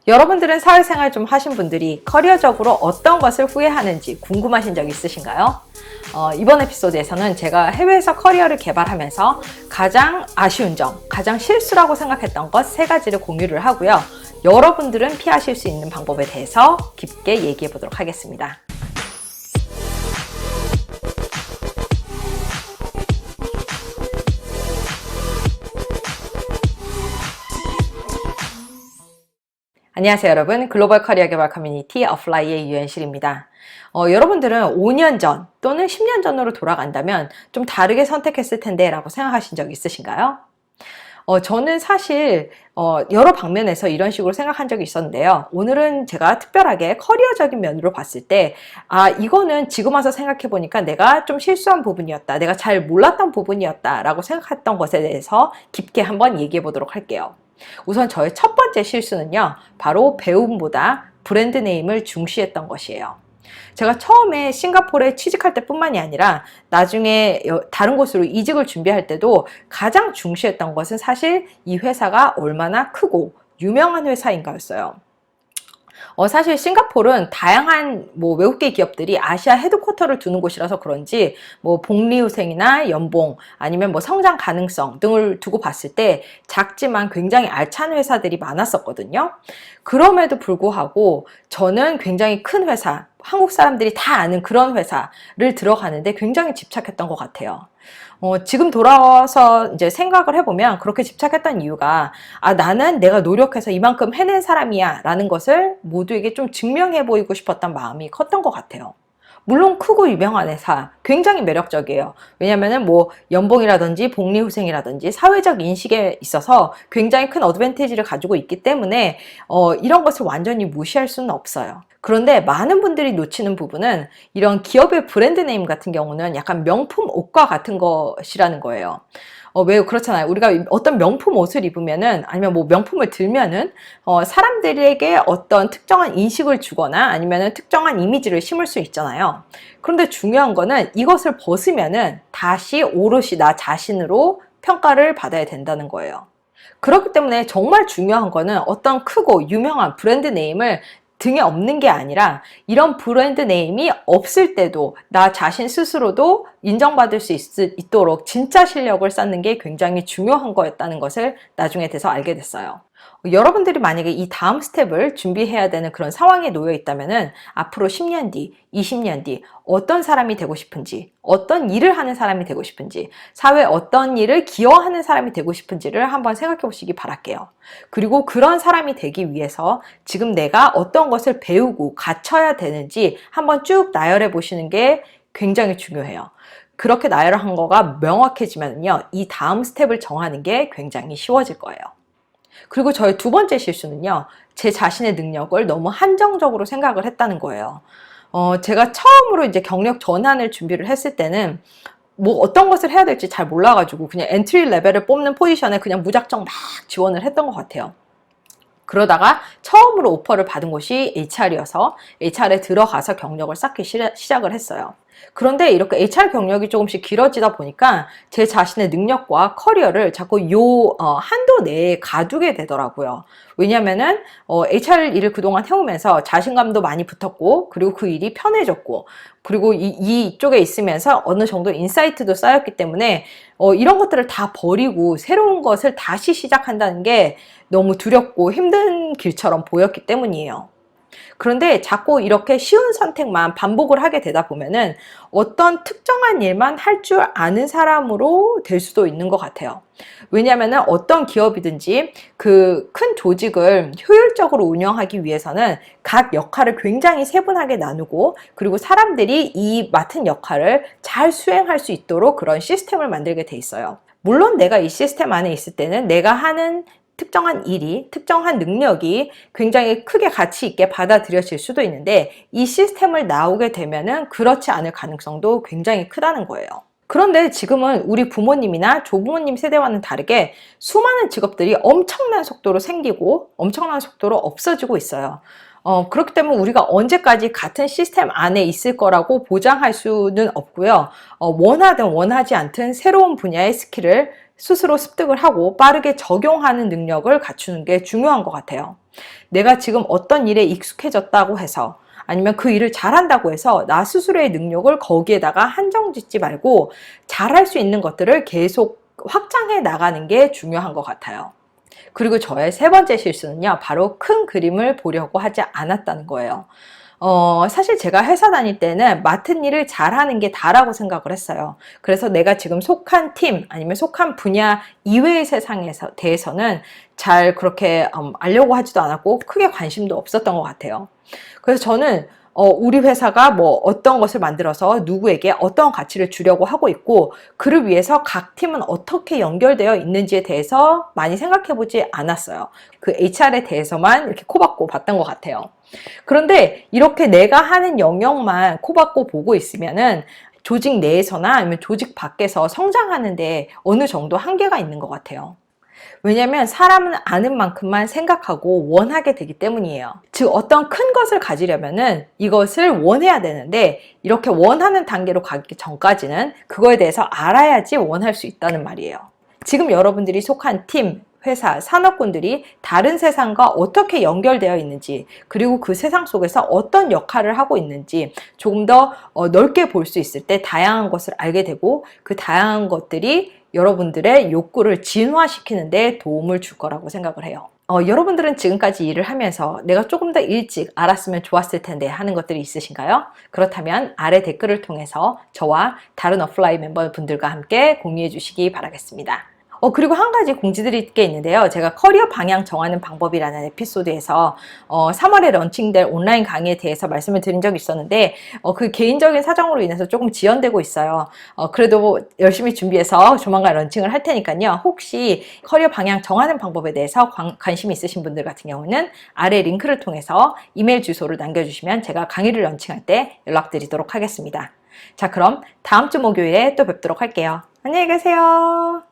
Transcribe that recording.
여러분들은 사회생활 좀 하신 분들이 커리어적으로 어떤 것을 후회하는지 궁금하신 적 있으신가요? 이번 에피소드에서는 제가 해외에서 커리어를 개발하면서 가장 아쉬운 점, 가장 실수라고 생각했던 것 3가지를 공유를 하고요. 여러분들은 피하실 수 있는 방법에 대해서 깊게 얘기해 보도록 하겠습니다. 안녕하세요 여러분, 글로벌 커리어 개발 커뮤니티 어플라이의 유현실입니다. 여러분들은 5년 전 또는 10년 전으로 돌아간다면 좀 다르게 선택했을 텐데 라고 생각하신 적 있으신가요? 저는 사실 여러 방면에서 이런 식으로 생각한 적이 있었는데요. 오늘은 제가 특별하게 커리어적인 면으로 봤을 때 이거는 지금 와서 생각해 보니까 내가 좀 실수한 부분이었다, 내가 잘 몰랐던 부분이었다 라고 생각했던 것에 대해서 깊게 한번 얘기해 보도록 할게요. 우선 저의 첫 번째 실수는요, 바로 배움보다 브랜드 네임을 중시했던 것이에요. 제가 처음에 싱가포르에 취직할 때뿐만이 아니라 나중에 다른 곳으로 이직을 준비할 때도 가장 중시했던 것은 사실 이 회사가 얼마나 크고 유명한 회사인가였어요. 사실 싱가포르는 다양한 외국계 기업들이 아시아 헤드쿼터를 두는 곳이라서 그런지 복리후생이나 연봉 아니면 성장 가능성 등을 두고 봤을 때 작지만 굉장히 알찬 회사들이 많았었거든요. 그럼에도 불구하고 저는 굉장히 큰 회사, 한국 사람들이 다 아는 그런 회사를 들어가는데 굉장히 집착했던 것 같아요. 지금 돌아와서 이제 생각을 해보면 그렇게 집착했던 이유가 나는 내가 노력해서 이만큼 해낸 사람이야 라는 것을 모두에게 좀 증명해 보이고 싶었던 마음이 컸던 것 같아요. 물론 크고 유명한 회사 굉장히 매력적이에요. 왜냐면은 연봉이라든지 복리후생이라든지 사회적 인식에 있어서 굉장히 큰 어드밴티지를 가지고 있기 때문에 이런 것을 완전히 무시할 수는 없어요. 그런데 많은 분들이 놓치는 부분은 이런 기업의 브랜드 네임 같은 경우는 약간 명품 옷과 같은 것이라는 거예요. 왜 그렇잖아요. 우리가 어떤 명품 옷을 입으면은 아니면 명품을 들면은 사람들에게 어떤 특정한 인식을 주거나 아니면은 특정한 이미지를 심을 수 있잖아요. 그런데 중요한 거는 이것을 벗으면은 다시 오롯이 나 자신으로 평가를 받아야 된다는 거예요. 그렇기 때문에 정말 중요한 거는 어떤 크고 유명한 브랜드 네임을 등에 업는 게 아니라 이런 브랜드 네임이 없을 때도 나 자신 스스로도 인정받을 수 있도록 진짜 실력을 쌓는 게 굉장히 중요한 거였다는 것을 나중에 돼서 알게 됐어요. 여러분들이 만약에 이 다음 스텝을 준비해야 되는 그런 상황에 놓여 있다면은 앞으로 10년 뒤, 20년 뒤 어떤 사람이 되고 싶은지, 어떤 일을 하는 사람이 되고 싶은지, 사회에 어떤 일을 기여하는 사람이 되고 싶은지를 한번 생각해 보시기 바랄게요. 그리고 그런 사람이 되기 위해서 지금 내가 어떤 것을 배우고 갖춰야 되는지 한번 쭉 나열해 보시는 게 굉장히 중요해요. 그렇게 나열한 거가 명확해지면요, 이 다음 스텝을 정하는 게 굉장히 쉬워질 거예요. 그리고 저의 두 번째 실수는요, 제 자신의 능력을 너무 한정적으로 생각을 했다는 거예요. 제가 처음으로 이제 경력 전환을 준비를 했을 때는 어떤 것을 해야 될지 잘 몰라가지고 그냥 엔트리 레벨을 뽑는 포지션에 그냥 무작정 막 지원을 했던 것 같아요. 그러다가 처음으로 오퍼를 받은 곳이 HR이어서 HR에 들어가서 경력을 쌓기 시작을 했어요. 그런데 이렇게 HR 경력이 조금씩 길어지다 보니까 제 자신의 능력과 커리어를 자꾸 한도 내에 가두게 되더라고요. 왜냐면은 HR 일을 그동안 해오면서 자신감도 많이 붙었고, 그리고 그 일이 편해졌고, 그리고 이쪽에 있으면서 어느 정도 인사이트도 쌓였기 때문에 이런 것들을 다 버리고 새로운 것을 다시 시작한다는 게 너무 두렵고 힘든 길처럼 보였기 때문이에요. 그런데 자꾸 이렇게 쉬운 선택만 반복을 하게 되다 보면은 어떤 특정한 일만 할 줄 아는 사람으로 될 수도 있는 것 같아요. 왜냐하면은 어떤 기업이든지 그 큰 조직을 효율적으로 운영하기 위해서는 각 역할을 굉장히 세분하게 나누고, 그리고 사람들이 이 맡은 역할을 잘 수행할 수 있도록 그런 시스템을 만들게 돼 있어요. 물론 내가 이 시스템 안에 있을 때는 내가 하는 특정한 일이, 특정한 능력이 굉장히 크게 가치 있게 받아들여질 수도 있는데, 이 시스템을 나오게 되면은 그렇지 않을 가능성도 굉장히 크다는 거예요. 그런데 지금은 우리 부모님이나 조부모님 세대와는 다르게 수많은 직업들이 엄청난 속도로 생기고 엄청난 속도로 없어지고 있어요. 그렇기 때문에 우리가 언제까지 같은 시스템 안에 있을 거라고 보장할 수는 없고요. 원하든 원하지 않든 새로운 분야의 스킬을 스스로 습득을 하고 빠르게 적용하는 능력을 갖추는 게 중요한 것 같아요. 내가 지금 어떤 일에 익숙해졌다고 해서 아니면 그 일을 잘한다고 해서 나 스스로의 능력을 거기에다가 한정 짓지 말고 잘할 수 있는 것들을 계속 확장해 나가는 게 중요한 것 같아요. 그리고 저의 세 번째 실수는요, 바로 큰 그림을 보려고 하지 않았다는 거예요. 사실 제가 회사 다닐 때는 맡은 일을 잘하는 게 다라고 생각을 했어요. 그래서 내가 지금 속한 팀 아니면 속한 분야 이외의 세상에 대해서는 잘 그렇게 알려고 하지도 않았고 크게 관심도 없었던 것 같아요. 그래서 저는 우리 회사가 뭐 어떤 것을 만들어서 누구에게 어떤 가치를 주려고 하고 있고 그를 위해서 각 팀은 어떻게 연결되어 있는지에 대해서 많이 생각해 보지 않았어요. 그 HR에 대해서만 이렇게 코박고 봤던 것 같아요. 그런데 이렇게 내가 하는 영역만 코박고 보고 있으면은 조직 내에서나 아니면 조직 밖에서 성장하는데 어느 정도 한계가 있는 것 같아요. 왜냐하면 사람은 아는 만큼만 생각하고 원하게 되기 때문이에요. 즉 어떤 큰 것을 가지려면은 이것을 원해야 되는데 이렇게 원하는 단계로 가기 전까지는 그거에 대해서 알아야지 원할 수 있다는 말이에요. 지금 여러분들이 속한 팀, 회사, 산업군들이 다른 세상과 어떻게 연결되어 있는지 그리고 그 세상 속에서 어떤 역할을 하고 있는지 조금 더 넓게 볼 수 있을 때 다양한 것을 알게 되고 그 다양한 것들이 여러분들의 욕구를 진화시키는 데 도움을 줄 거라고 생각을 해요. 여러분들은 지금까지 일을 하면서 내가 조금 더 일찍 알았으면 좋았을 텐데 하는 것들이 있으신가요? 그렇다면 아래 댓글을 통해서 저와 다른 어플라이 멤버분들과 함께 공유해 주시기 바라겠습니다. 그리고 한 가지 공지드릴 게 있는데요. 제가 커리어 방향 정하는 방법이라는 에피소드에서 3월에 런칭될 온라인 강의에 대해서 말씀을 드린 적이 있었는데 그 개인적인 사정으로 인해서 조금 지연되고 있어요. 그래도 열심히 준비해서 조만간 런칭을 할 테니까요. 혹시 커리어 방향 정하는 방법에 대해서 관심이 있으신 분들 같은 경우는 아래 링크를 통해서 이메일 주소를 남겨주시면 제가 강의를 런칭할 때 연락드리도록 하겠습니다. 자, 그럼 다음 주 목요일에 또 뵙도록 할게요. 안녕히 계세요.